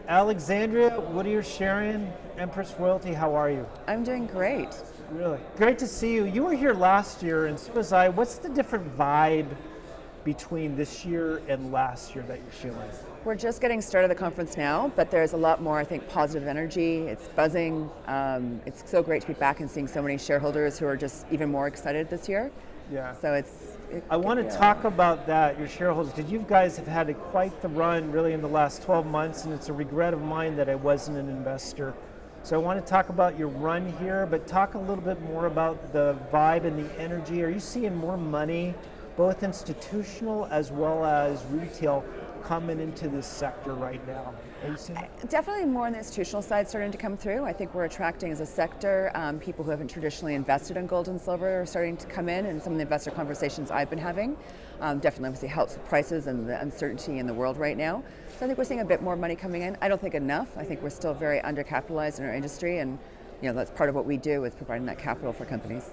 Alexandra, what are you sharing? Empress Royalty, how are you? I'm doing great. Really? Great to see you. You were here last year, and so was I. What's the different vibe between this year and last year that you're feeling? We're just getting started the conference now, but there's a lot more, I think, positive energy. It's buzzing. It's so great to be back and seeing so many shareholders who are just even more excited this year. Yeah. So I want to talk about that, your shareholders, because you guys have had quite the run really in the last 12 months, and it's a regret of mine that I wasn't an investor. So I want to talk about your run here, but talk a little bit more about the vibe and the energy. Are you seeing more money, both institutional as well as retail, coming into this sector right now? Are you seeing that? Definitely more on the institutional side starting to come through. I think we're attracting as a sector people who haven't traditionally invested in gold and silver are starting to come in, and some of the investor conversations I've been having definitely obviously helps with prices and the uncertainty in the world right now. So I think we're seeing a bit more money coming in. I don't think enough. I think we're still very undercapitalized in our industry, and that's part of what we do is providing that capital for companies.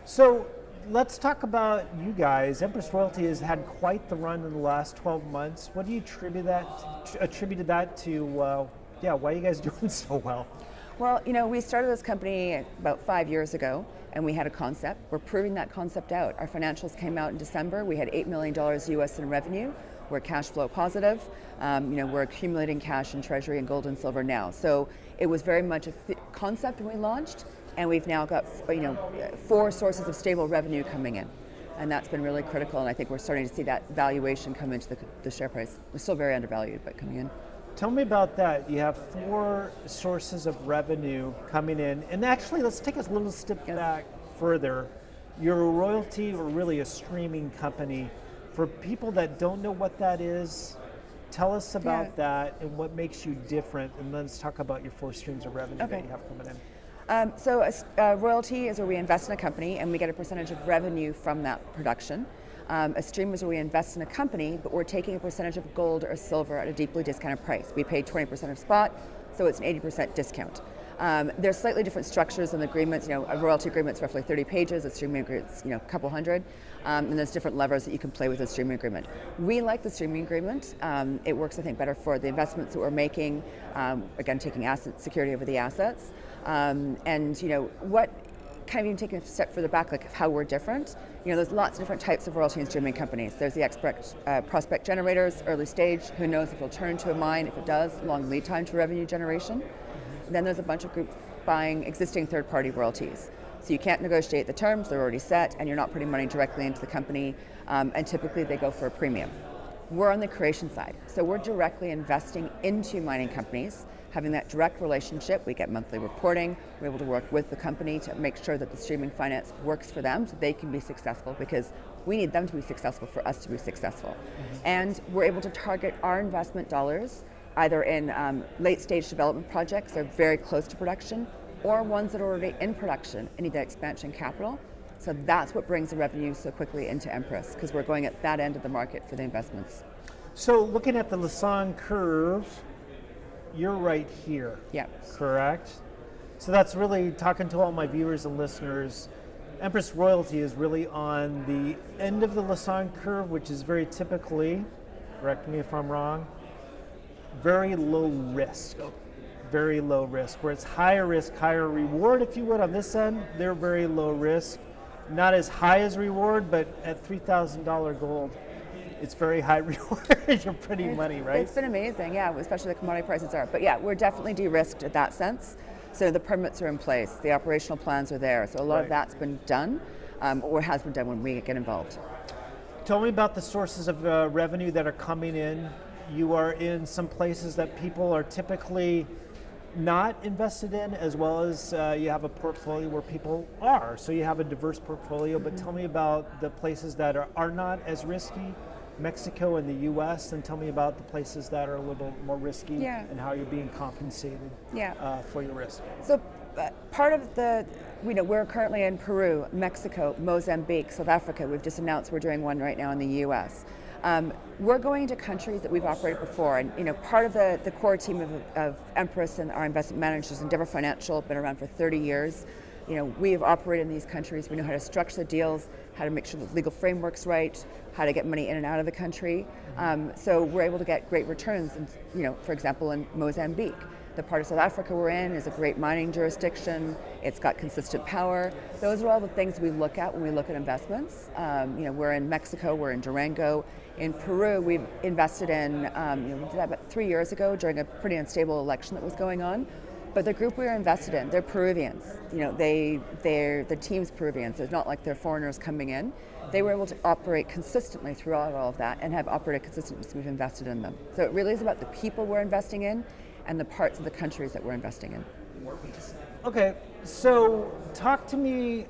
So let's talk about you guys. Empress Royalty has had quite the run in the last 12 months. What do you attribute that to? Why are you guys doing so well? Well, we started this company about 5 years ago, and we had a concept. We're proving that concept out. Our financials came out in December. We had $8 million US in revenue. We're cash flow positive. We're accumulating cash in treasury and gold and silver now. So it was very much a concept when we launched, and we've now got 4 sources of stable revenue coming in. And that's been really critical, and I think we're starting to see that valuation come into the share price. We're still very undervalued, but coming in. Tell me about that. You have 4 sources of revenue coming in. And actually, let's take a little step back further. You're a royalty, or really a streaming company. For people that don't know what that is, tell us about that and what makes you different, and let's talk about your 4 streams of revenue that you have coming in. So a royalty is where we invest in a company and we get a percentage of revenue from that production. A stream is where we invest in a company, but we're taking a percentage of gold or silver at a deeply discounted price. We pay 20% of spot, so it's an 80% discount. There's slightly different structures in the agreements. A royalty agreement's roughly 30 pages, a streaming agreement's a couple hundred, and there's different levers that you can play with a streaming agreement. We like the streaming agreement. It works, I think, better for the investments that we're making, again, taking asset security over the assets. What kind of even taking a step further back, like how we're different, there's lots of different types of royalty and streaming companies. There's the prospect generators, early stage, who knows if it'll turn into a mine. If it does, long lead time to revenue generation. Then there's a bunch of groups buying existing third-party royalties. So you can't negotiate the terms, they're already set, and you're not putting money directly into the company, and typically they go for a premium. We're on the creation side, so we're directly investing into mining companies, having that direct relationship. We get monthly reporting, we're able to work with the company to make sure that the streaming finance works for them so they can be successful, because we need them to be successful for us to be successful. Mm-hmm. And we're able to target our investment dollars either in late stage development projects that are very close to production, or ones that are already in production and need that expansion capital. So that's what brings the revenue so quickly into Empress, because we're going at that end of the market for the investments. So looking at the Lassonde curve, you're right here, correct? So that's really, talking to all my viewers and listeners, Empress Royalty is really on the end of the Lassonde curve, which is very typically, correct me if I'm wrong, very low risk, where it's higher risk, higher reward, if you would. On this end, they're very low risk, not as high as reward, but at $3,000 gold, it's very high reward. You're pretty money, right? It's been amazing, especially the commodity prices are. But we're definitely de-risked in that sense. So the permits are in place, the operational plans are there. So a lot of that's been done, or has been done when we get involved. Tell me about the sources of revenue that are coming in. You are in some places that people are typically not invested in, as well as you have a portfolio where people are. So you have a diverse portfolio, but tell me about the places that are not as risky, Mexico and the US, and tell me about the places that are a little more risky and how you're being compensated for your risk. So part of we're currently in Peru, Mexico, Mozambique, South Africa. We've just announced we're doing one right now in the US. We're going into countries that we've operated before, and part of the core team of Empress and our investment managers, Endeavor Financial, have been around for 30 years. We have operated in these countries. We know how to structure the deals, how to make sure the legal framework's right, how to get money in and out of the country. So we're able to get great returns, for example, in Mozambique. The part of South Africa we're in is a great mining jurisdiction. It's got consistent power. Those are all the things we look at when we look at investments. We're in Mexico, we're in Durango. In Peru, we've invested in, we did that about 3 years ago during a pretty unstable election that was going on. But the group we were invested in, they're Peruvians. The team's Peruvians. It's not like they're foreigners coming in. They were able to operate consistently throughout all of that and have operated consistently since we've invested in them. So it really is about the people we're investing in and the parts of the countries that we're investing in. Okay, so talk to me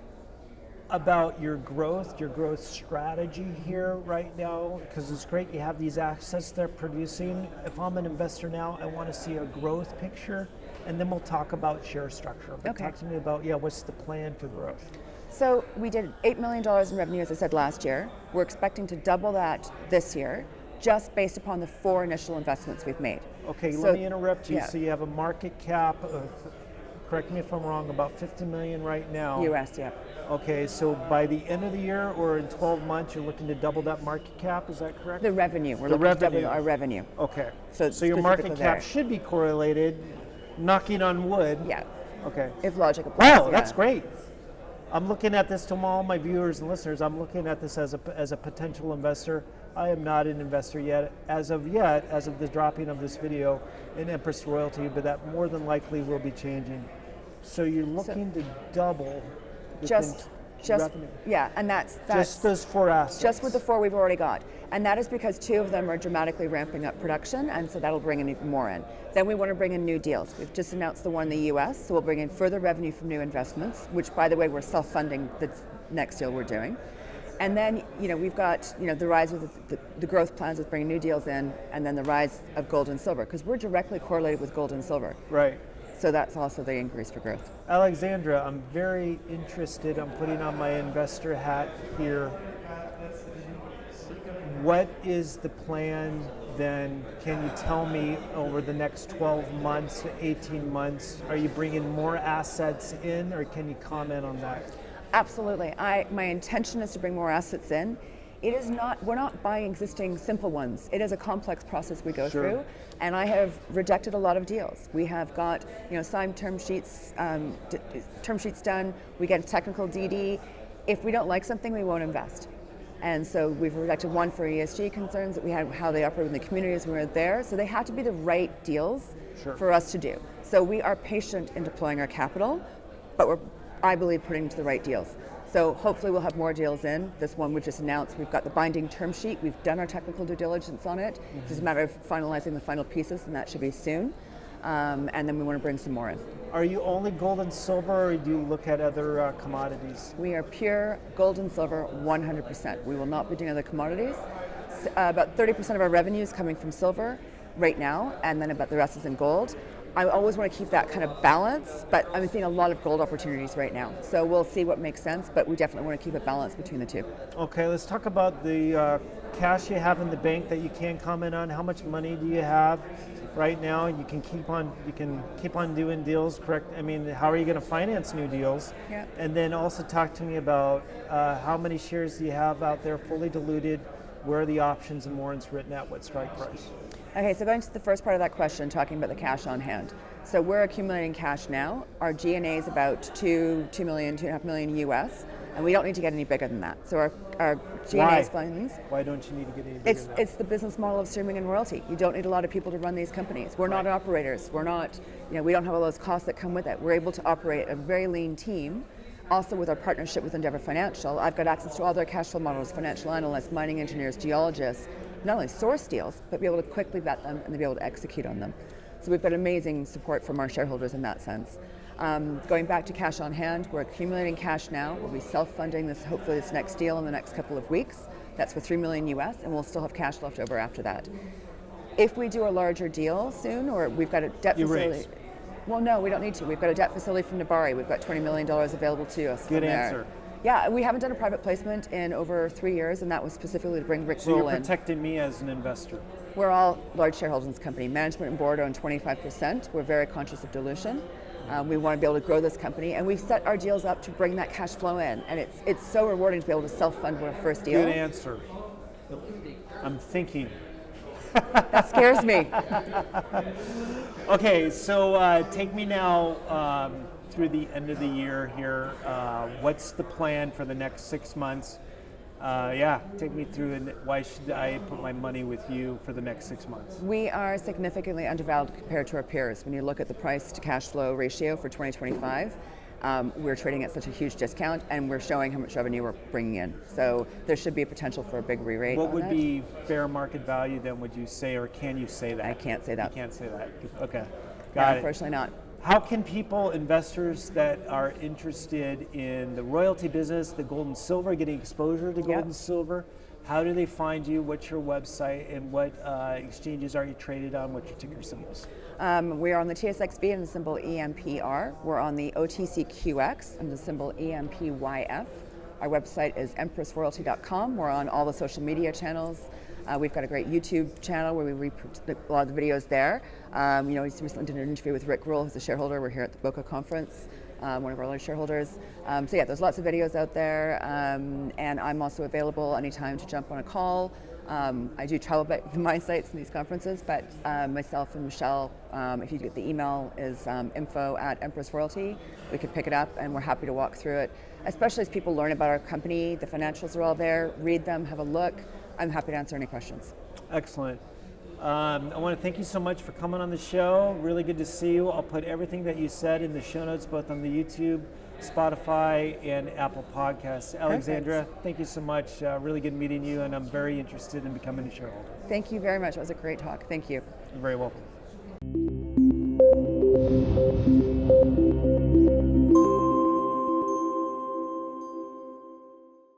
about your growth strategy here right now, because it's great you have these assets they're producing. If I'm an investor now, I want to see a growth picture, and then we'll talk about share structure. But talk to me about, what's the plan for growth? So we did $8 million in revenue, as I said, last year. We're expecting to double that this year, just based upon the 4 initial investments we've made. Okay, so, let me interrupt you. Yeah. So you have a market cap of, correct me if I'm wrong, about $50 million right now. US, yeah. Okay, so by the end of the year or in 12 months, you're looking to double that market cap, is that correct? The revenue. We're looking to double our revenue. Okay, so your market cap should be correlated, knocking on wood. Yeah. Okay. If logic applies. Wow, that's great. I'm looking at this, to all my viewers and listeners, I'm looking at this as a potential investor. I am not an investor yet, as of the dropping of this video in Empress Royalty, but that more than likely will be changing. So you're looking to double just revenue. Yeah, and that's just those 4 assets. Just with the 4 we've already got. And that is because 2 of them are dramatically ramping up production, and so that'll bring in even more in. Then we want to bring in new deals. We've just announced the one in the US, so we'll bring in further revenue from new investments, which, by the way, we're self-funding the next deal we're doing. And then, we've got, the rise of the growth plans with bringing new deals in, and then the rise of gold and silver, because we're directly correlated with gold and silver. Right. So that's also the increase for growth. Alexandra, I'm very interested. I'm putting on my investor hat here. What is the plan then? Can you tell me over the next 12 months to 18 months, are you bringing more assets in, or can you comment on that? Absolutely. My intention is to bring more assets in. We're not buying existing simple ones. It is a complex process we go through, and I have rejected a lot of deals. We have got, signed term sheets done. We get a technical DD. If we don't like something, we won't invest. And so we've rejected one for ESG concerns that we had, how they operate in the communities when we were there. So they had to be the right deals for us to do. So we are patient in deploying our capital, but we're, I believe, putting to the right deals. So hopefully we'll have more deals in. This one we've just announced, we've got the binding term sheet, we've done our technical due diligence on it. It's just a matter of finalizing the final pieces, and that should be soon. And then we want to bring some more in. Are you only gold and silver, or do you look at other commodities? We are pure gold and silver 100%. We will not be doing other commodities. About 30% of our revenue is coming from silver right now, and then about the rest is in gold. I always want to keep that kind of balance, but I'm seeing a lot of gold opportunities right now. So we'll see what makes sense, but we definitely want to keep a balance between the 2. Okay, let's talk about the cash you have in the bank that you can comment on. How much money do you have right now? You can keep on doing deals, correct? I mean, how are you going to finance new deals? Yeah. And then also talk to me about how many shares do you have out there fully diluted? Where are the options and warrants written at? What strike price? Okay, so going to the first part of that question, talking about the cash on hand. So we're accumulating cash now. Our G&A is about $2.5 million US, and we don't need to get any bigger than that. So our G&A funds. Why don't you need to get any bigger than that? It's the business model of streaming and royalty. You don't need a lot of people to run these companies. We're not operators. We're not, we don't have all those costs that come with it. We're able to operate a very lean team. Also, with our partnership with Endeavor Financial, I've got access to all their cash flow models, financial analysts, mining engineers, geologists, not only source deals, but be able to quickly vet them and to be able to execute on them. So we've got amazing support from our shareholders in that sense. Going back to cash on hand, we're accumulating cash now. We'll be self-funding hopefully this next deal in the next couple of weeks. That's for $3 million US, and we'll still have cash left over after that. If we do a larger deal soon, or we've got a debt facility. Well, no, we don't need to. We've got a debt facility from Nabari. We've got $20 million available to us. Good answer. Yeah, we haven't done a private placement in over 3 years, and that was specifically to bring Rick Roll in. So you're protecting me as an investor. We're all large shareholders in this company. Management and board own 25%. We're very conscious of dilution. We want to be able to grow this company, and we set our deals up to bring that cash flow in, and it's so rewarding to be able to self-fund our first deal. Good answer. I'm thinking. That scares me. Okay, so take me now through the end of the year here. What's the plan for the next 6 months? Take me through, and why should I put my money with you for the next 6 months? We are significantly undervalued compared to our peers. When you look at the price to cash flow ratio for 2025, we're trading at such a huge discount, and we're showing how much revenue we're bringing in. So there should be a potential for a big re-rate. What would be fair market value then, would you say, or can you say that? I can't say that. You can't say that. Okay, got it. Unfortunately not. How can people, investors that are interested in the royalty business, the gold and silver, getting exposure to gold and silver, how do they find you? What's your website, and what exchanges are you traded on? What's your ticker symbols? We are on the TSX.V and the symbol EMPR. We're on the OTCQX and the symbol EMPYF. Our website is EmpressRoyalty.com. We're on all the social media channels. We've got a great YouTube channel where we reproduce a lot of the videos there. We just recently did an interview with Rick Rule, who's a shareholder. We're here at the Boca conference, one of our large shareholders. There's lots of videos out there, and I'm also available anytime to jump on a call. I do travel back to my sites in these conferences, but myself and Michelle, if you get the email, is info@EmpressRoyalty. We could pick it up, and we're happy to walk through it, especially as people learn about our company. The financials are all there. Read them, have a look. I'm happy to answer any questions. Excellent. I want to thank you so much for coming on the show. Really good to see you. I'll put everything that you said in the show notes, both on the YouTube, Spotify, and Apple Podcasts. Alexandra, thank you so much. Really good meeting you, and I'm very interested in becoming a shareholder. Thank you very much. It was a great talk. Thank you. You're very welcome.